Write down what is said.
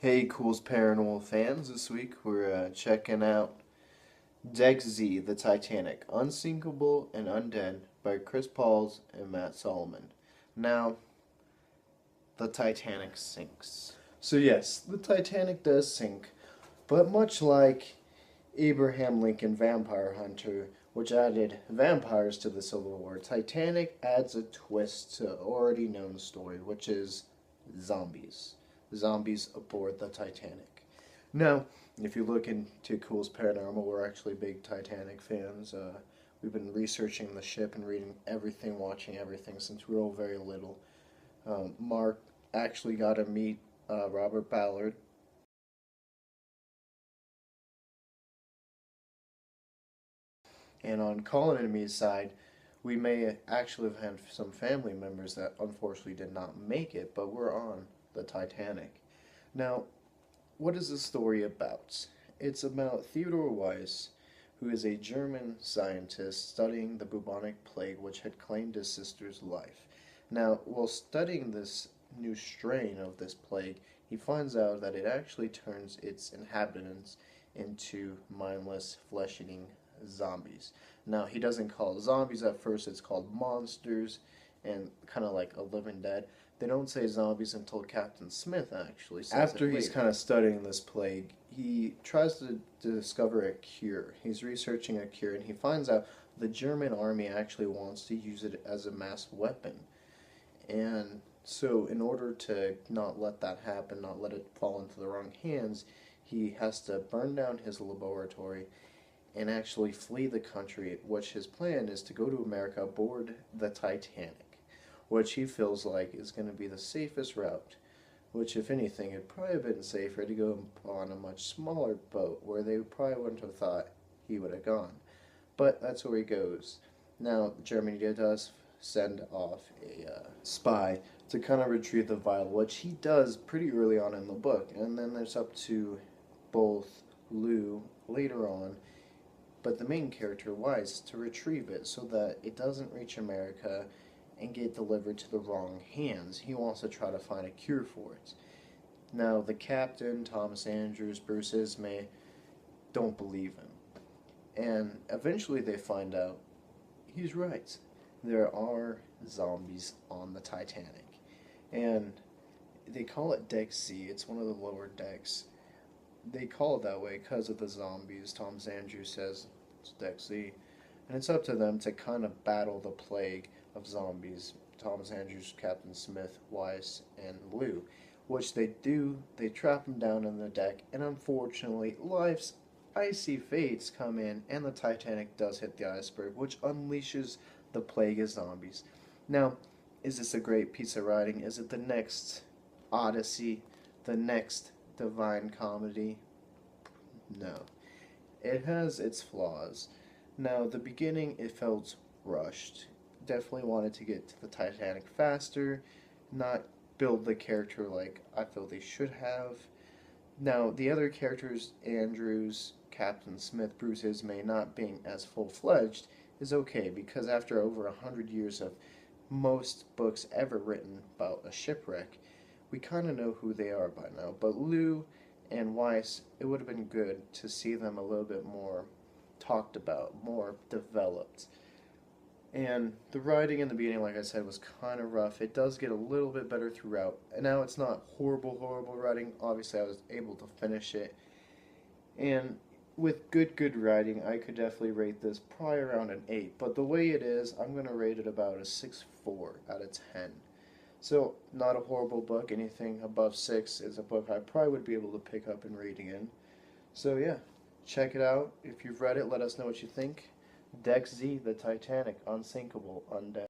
Hey, Culz Paranormal fans, this week we're checking out Deck Z, the Titanic, Unsinkable and Undead by Chris Pauls and Matt Solomon. Now, the Titanic sinks. So yes, the Titanic does sink, but much like Abraham Lincoln Vampire Hunter, which added vampires to the Civil War, Titanic adds a twist to already known story, which is zombies. Zombies aboard the Titanic. Now, if you look into Culz Paranormal, we're actually big Titanic fans. We've been researching the ship and reading everything, watching everything since we were all very little. Mark actually got to meet Robert Ballard. And on Colin and me's side, we may actually have had some family members that unfortunately did not make it, but were on the Titanic. Now, what is the story about? It's about Theodore Weiss, who is a German scientist studying the bubonic plague which had claimed his sister's life. Now, while studying this new strain of this plague, he finds out that it actually turns its inhabitants into mindless, flesh-eating zombies. Now, he doesn't call it zombies at first, it's called monsters, and kind of like a living dead. They don't say zombies until Captain Smith actually says after he's kind of studying this plague, he tries to discover a cure. He's researching a cure, and he finds out the German army actually wants to use it as a mass weapon. And so in order to not let that happen, not let it fall into the wrong hands, he has to burn down his laboratory and actually flee the country, which his plan is to go to America aboard the Titanic, which he feels like is going to be the safest route, which if anything, it'd probably have been safer to go on a much smaller boat where they probably wouldn't have thought he would have gone. But that's where he goes. Now, Germany does send off a spy to kind of retrieve the vial, which he does pretty early on in the book, and then there's up to both Lou later on, but the main character Weiss, to retrieve it so that it doesn't reach America and get delivered to the wrong hands. He wants to try to find a cure for it. Now, the captain, Thomas Andrews, Bruce Ismay, don't believe him. And eventually they find out he's right. There are zombies on the Titanic. And they call it Deck Z. It's one of the lower decks. They call it that way because of the zombies. Thomas Andrews says it's Deck Z. And it's up to them to kind of battle the plague of zombies. Thomas Andrews, Captain Smith, Weiss, and Lou. Which they do. They trap them down on the deck. And unfortunately, life's icy fates come in. And the Titanic does hit the iceberg, which unleashes the plague of zombies. Now, is this a great piece of writing? Is it the next Odyssey? The next Divine Comedy? No. It has its flaws. Now, the beginning, it felt rushed. Definitely wanted to get to the Titanic faster, not build the character like I feel they should have. Now, the other characters, Andrews, Captain Smith, Bruce Ismay, not being as full-fledged is okay, because after over 100 years of most books ever written about a shipwreck, we kind of know who they are by now. But Lou and Weiss, it would have been good to see them a little bit more talked about, more developed. And the writing in the beginning, like I said, was kind of rough. It does get a little bit better throughout. And now it's not horrible, horrible writing. Obviously, I was able to finish it. And with good writing, I could definitely rate this probably around an 8. But the way it is, I'm going to rate it about a 6.4 out of 10. So, not a horrible book. Anything above 6 is a book I probably would be able to pick up and read again. So yeah, check it out. If you've read it, let us know what you think. Deck Z, the Titanic, Unsinkable, Undead.